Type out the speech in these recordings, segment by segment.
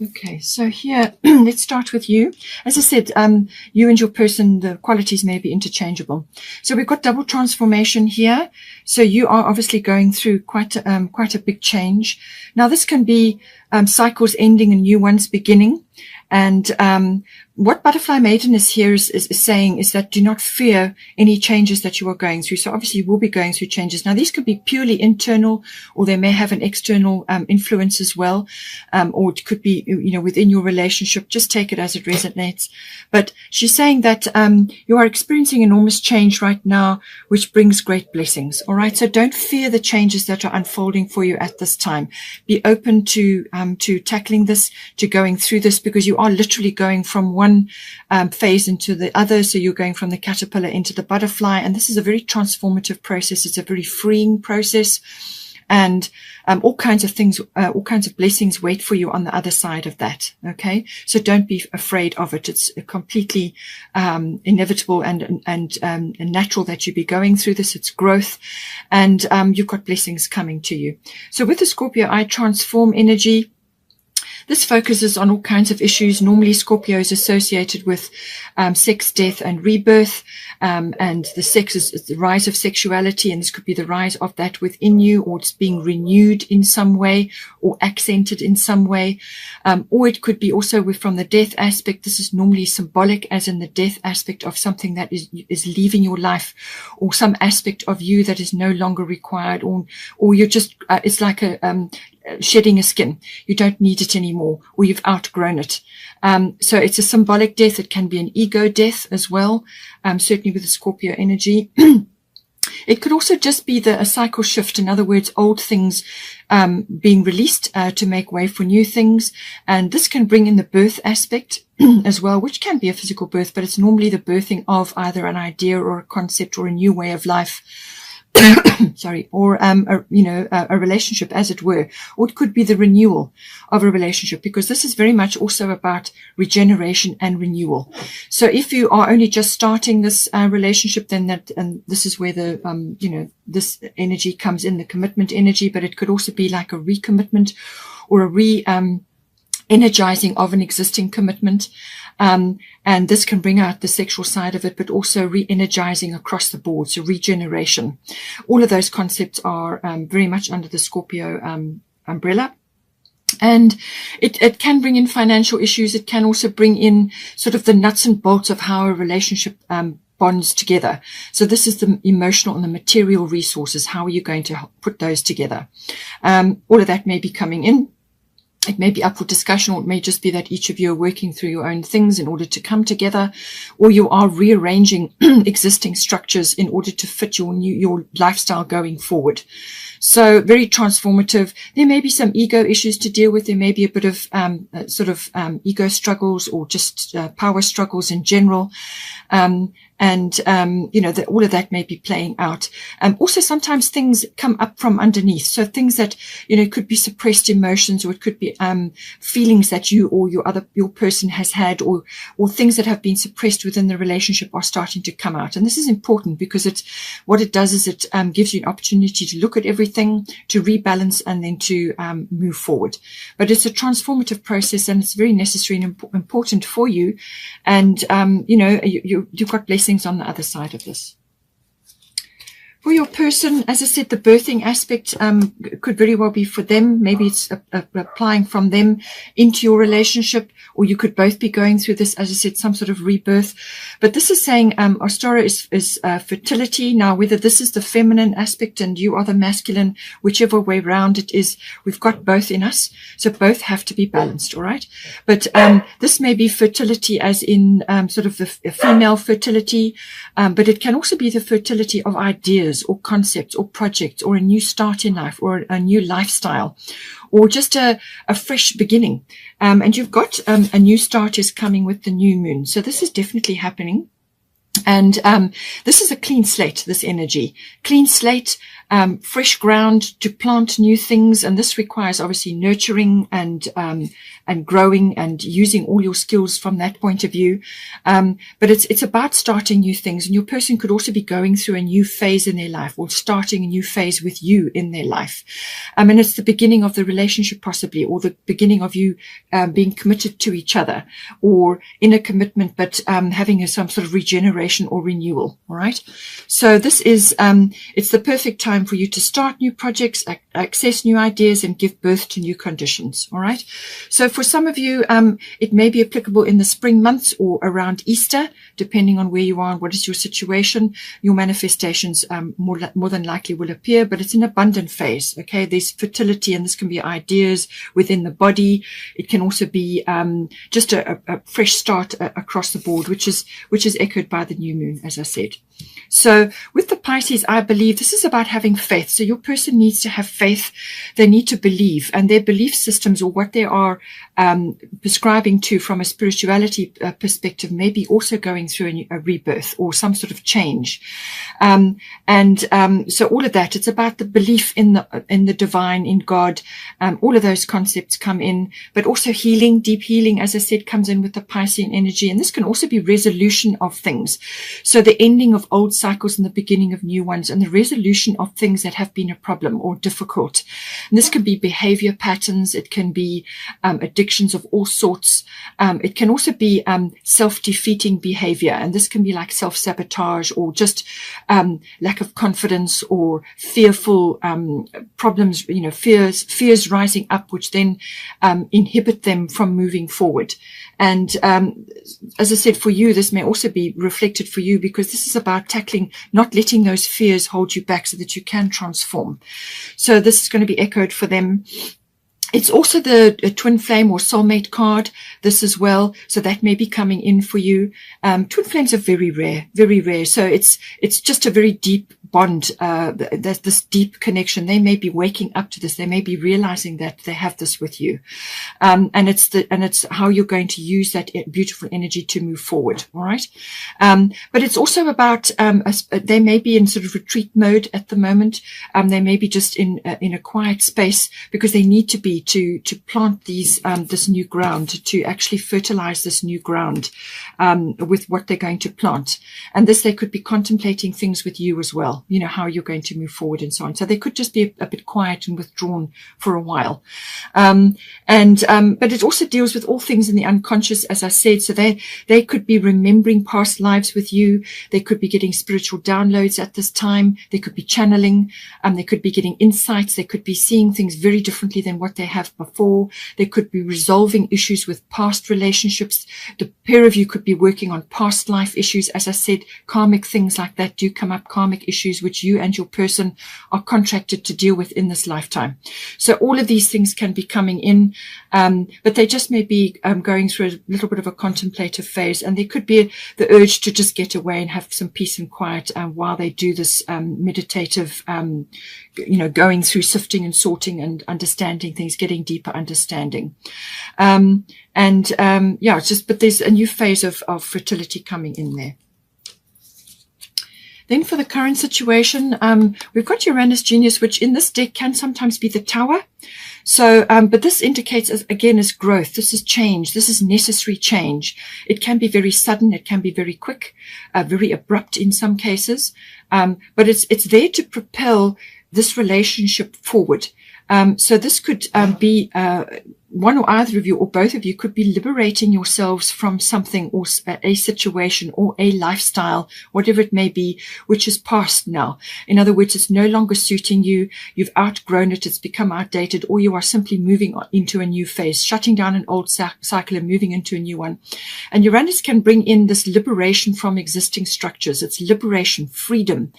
Okay, so here, let's start with you. As I said, you and your person, the qualities may be interchangeable. So we've got double transformation here. So you are obviously going through quite a big change. Now, this can be cycles ending and new ones beginning. And what Butterfly Maiden is here is saying is that do not fear any changes that you are going through. So obviously you will be going through changes. Now, these could be purely internal, or they may have an external influence as well, or it could be, within your relationship. Just take it as it resonates. But she's saying that you are experiencing enormous change right now, which brings great blessings. All right. So don't fear the changes that are unfolding for you at this time. Be open to tackling this, to going through this, because you are literally going from one phase into the other. So you're going from the caterpillar into the butterfly, and this is a very transformative process. It's a very freeing process, and all kinds of things, all kinds of blessings wait for you on the other side of that. Okay, so don't be afraid of it. It's completely inevitable and natural that you be going through this. It's growth, and you've got blessings coming to you. So with the Scorpio, I transform energy. This focuses on all kinds of issues. Normally, Scorpio is associated with sex, death, and rebirth. And the sex is the rise of sexuality, and this could be the rise of that within you, or it's being renewed in some way, or accented in some way. Or it could be also from the death aspect. This is normally symbolic, as in the death aspect of something that is leaving your life, or some aspect of you that is no longer required, or you're just, it's like shedding a skin. You don't need it anymore, or you've outgrown it. So it's a symbolic death. It can be an ego death as well, certainly with the Scorpio energy. It could also just be a cycle shift. In other words, old things being released to make way for new things. And this can bring in the birth aspect as well, which can be a physical birth, but it's normally the birthing of either an idea or a concept or a new way of life. Sorry, or a relationship, as it were, or it could be the renewal of a relationship, because this is very much also about regeneration and renewal. So if you are only just starting this relationship, then this is where the this energy comes in, the commitment energy. But it could also be like a recommitment, or a energizing of an existing commitment. And this can bring out the sexual side of it, but also re-energizing across the board. So regeneration. All of those concepts are very much under the Scorpio umbrella. And it can bring in financial issues. It can also bring in sort of the nuts and bolts of how a relationship bonds together. So this is the emotional and the material resources. How are you going to put those together? All of that may be coming in. It may be up for discussion, or it may just be that each of you are working through your own things in order to come together, or you are rearranging existing structures in order to fit your lifestyle going forward. So very transformative. There may be some ego issues to deal with. There may be a bit of ego struggles, or just power struggles in general. All of that may be playing out. Also, sometimes things come up from underneath. So things that, could be suppressed emotions, or it could be feelings that you or your person has had, or things that have been suppressed within the relationship are starting to come out. And this is important, because what it does is it gives you an opportunity to look at everything, to rebalance, and then to move forward. But it's a transformative process, and it's very necessary and important for you. And you've got blessings on the other side of this. For your person, as I said, the birthing aspect could very well be for them. Maybe it's applying from them into your relationship, or you could both be going through this, as I said, some sort of rebirth. But this is saying Ostara is fertility. Now, whether this is the feminine aspect and you are the masculine, whichever way round it is, we've got both in us. So both have to be balanced, all right? But this may be fertility as in sort of the female fertility, but it can also be the fertility of ideas, or concepts, or projects, or a new start in life, or a new lifestyle, or just a fresh beginning. And you've got a new start is coming with the new moon. So this is definitely happening. And this is a clean slate, this energy. Clean slate, fresh ground to plant new things. And this requires obviously nurturing and growing and using all your skills from that point of view. But it's about starting new things. And your person could also be going through a new phase in their life, or starting a new phase with you in their life. And it's the beginning of the relationship possibly, or the beginning of you being committed to each other, or in a commitment, but having some sort of regeneration or renewal. All right. So this is, it's the perfect time for you to start new projects, access new ideas, and give birth to new conditions. All right. So for some of you, it may be applicable in the spring months or around Easter, depending on where you are and what is your situation. Your manifestations more than likely will appear, but it's an abundant phase. Okay. There's fertility, and this can be ideas within the body. It can also be just a fresh start across the board, which is echoed by the new moon, as I said. So with the Pisces, I believe this is about having faith. So your person needs to have faith. They need to believe, and their belief systems, or what they are prescribing to from a spirituality perspective, may be also going through a rebirth or some sort of change. So all of that, it's about the belief in the divine, in God. All of those concepts come in, but also healing, deep healing, as I said, comes in with the Piscean energy. And this can also be resolution of things. So the ending of old cycles and the beginning of new ones, and the resolution of things that have been a problem or difficult. And this can be behavior patterns. It can be addictions of all sorts. It can also be self-defeating behavior. And this can be like self-sabotage, or just lack of confidence, or fearful problems, fears rising up, which then inhibit them from moving forward. And as I said, for you, this may also be reflected for you, because this is about tackling, not letting those fears hold you back so that you can transform. So this is going to be echoed for them. It's also the twin flame or soulmate card, this as well. So that may be coming in for you. Twin flames are very rare, very rare. So it's just a very deep bond. There's this deep connection. They may be waking up to this. They may be realizing that they have this with you. And it's how you're going to use that beautiful energy to move forward. All right. But it's also about, they may be in sort of retreat mode at the moment. They may be just in a quiet space, because they need to be to plant this new ground, to actually fertilize this new ground with what they're going to plant. And this, they could be contemplating things with you as well, how you're going to move forward and so on. So they could just be a bit quiet and withdrawn for a while. But it also deals with all things in the unconscious, as I said. So they could be remembering past lives with you. They could be getting spiritual downloads at this time. They could be channeling. They could be getting insights. They could be seeing things very differently than what they have before. They could be resolving issues with past relationships. The pair of you could be working on past life issues. As I said, karmic things like that do come up, karmic issues which you and your person are contracted to deal with in this lifetime. So all of these things can be coming in, but they just may be going through a little bit of a contemplative phase, and there could be the urge to just get away and have some peace and quiet while they do this meditative, going through sifting and sorting and understanding things, getting deeper understanding. But there's a new phase of fertility coming in there. Then for the current situation, we've got Uranus Genius, which in this deck can sometimes be the Tower. So, but this indicates, again, as growth. This is change. This is necessary change. It can be very sudden. It can be very quick, very abrupt in some cases. But it's there to propel this relationship forward. So this could be one or either of you, or both of you, could be liberating yourselves from something, or a situation, or a lifestyle, whatever it may be, which is past now. In other words, it's no longer suiting you. You've outgrown it. It's become outdated, or you are simply moving into a new phase, shutting down an old cycle and moving into a new one. And Uranus can bring in this liberation from existing structures. It's liberation, freedom.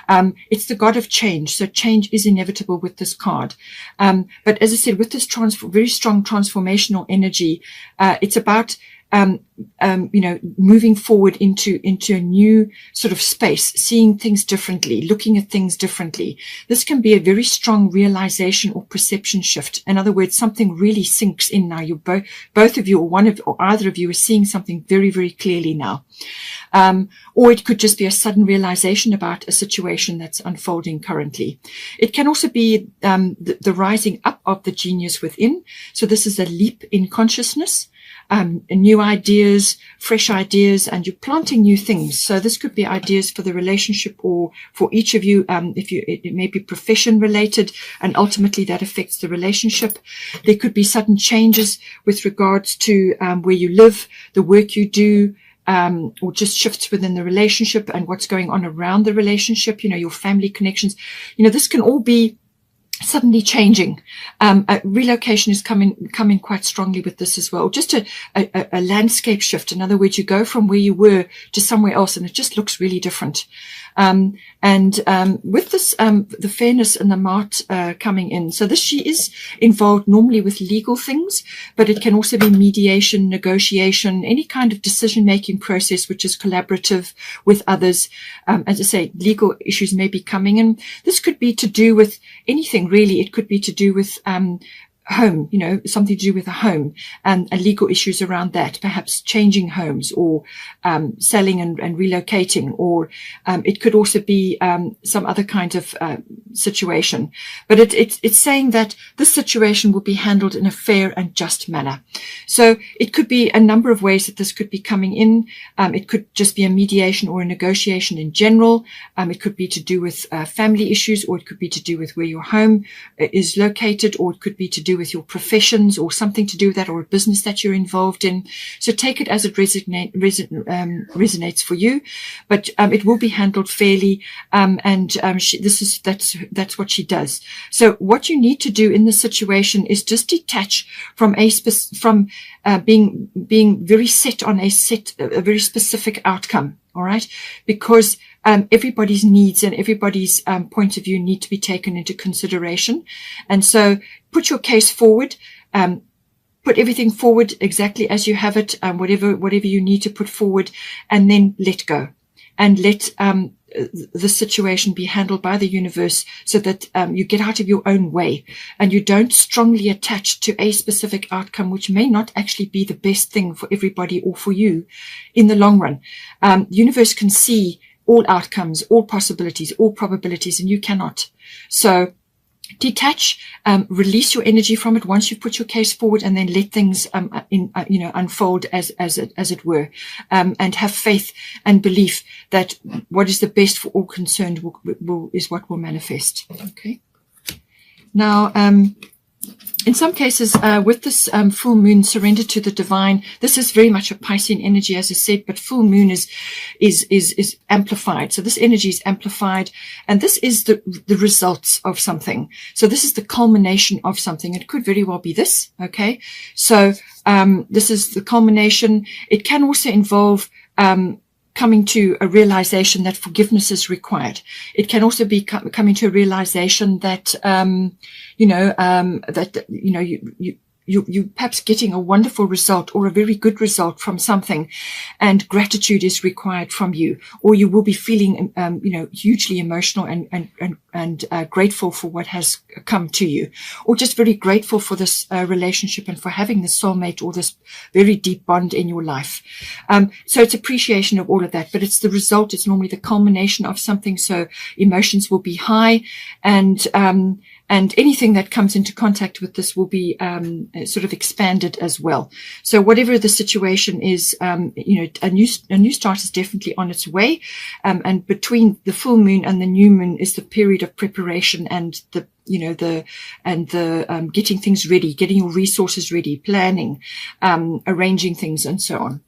It's the god of change. So change is inevitable with this card. But as I said, with this very strong transformational energy, it's about moving forward into a new sort of space, seeing things differently, looking at things differently. This can be a very strong realization or perception shift. In other words, something really sinks in now. You're both of you, or either of you, are seeing something very, very clearly now. Or it could just be a sudden realization about a situation that's unfolding currently. It can also be the rising up of the genius within. So this is a leap in consciousness. New ideas, fresh ideas, and you're planting new things. So this could be ideas for the relationship or for each of you. It may be profession related, and ultimately that affects the relationship. There could be sudden changes with regards to where you live, the work you do, or just shifts within the relationship and what's going on around the relationship, your family connections. This can all be suddenly changing. Relocation is coming quite strongly with this as well. Just a landscape shift. In other words, you go from where you were to somewhere else and it just looks really different. With this, the fairness and the mart coming in. So she is involved normally with legal things, but it can also be mediation, negotiation, any kind of decision-making process which is collaborative with others. As I say, legal issues may be coming in. This could be to do with anything, really. It could be to do with home, something to do with a home and legal issues around that, perhaps changing homes or selling and relocating, or it could also be some other kind of situation. But it's saying that this situation will be handled in a fair and just manner. So it could be a number of ways that this could be coming in. It could just be a mediation or a negotiation in general. It could be to do with family issues, or it could be to do with where your home is located, or it could be to do with your professions or something to do with that, or a business that you're involved in. So take it as it resonates for you, but it will be handled fairly. That's what she does. So what you need to do in this situation is just detach from being very set on a very specific outcome. All right, because everybody's needs and everybody's point of view need to be taken into consideration. And so put your case forward, put everything forward exactly as you have it, whatever you need to put forward, and then let go and let the situation be handled by the universe, so that you get out of your own way and you don't strongly attach to a specific outcome, which may not actually be the best thing for everybody or for you in the long run. The universe can see all outcomes, all possibilities, all probabilities, and you cannot. So detach, release your energy from it once you've put your case forward, and then let things unfold as it were, and have faith and belief that what is the best for all concerned is what will manifest. Okay. Now, in some cases, with this full moon, surrender to the divine. This is very much a Piscean energy, as I said, but full moon is amplified. So this energy is amplified, and this is the results of something. So this is the culmination of something. It could very well be this. Okay. So this is the culmination. It can also involve coming to a realization that forgiveness is required. It can also be coming to a realization that, you perhaps getting a wonderful result or a very good result from something, and gratitude is required from you, or you will be feeling, hugely emotional and grateful for what has come to you, or just very grateful for this relationship and for having this soulmate or this very deep bond in your life. So it's appreciation of all of that, but it's the result. It's normally the culmination of something. So emotions will be high, and anything that comes into contact with this will be sort of expanded as well. So whatever the situation is, a new start is definitely on its way. And between the full moon and the new moon is the period of preparation and the getting things ready, getting your resources ready, planning, arranging things, and so on.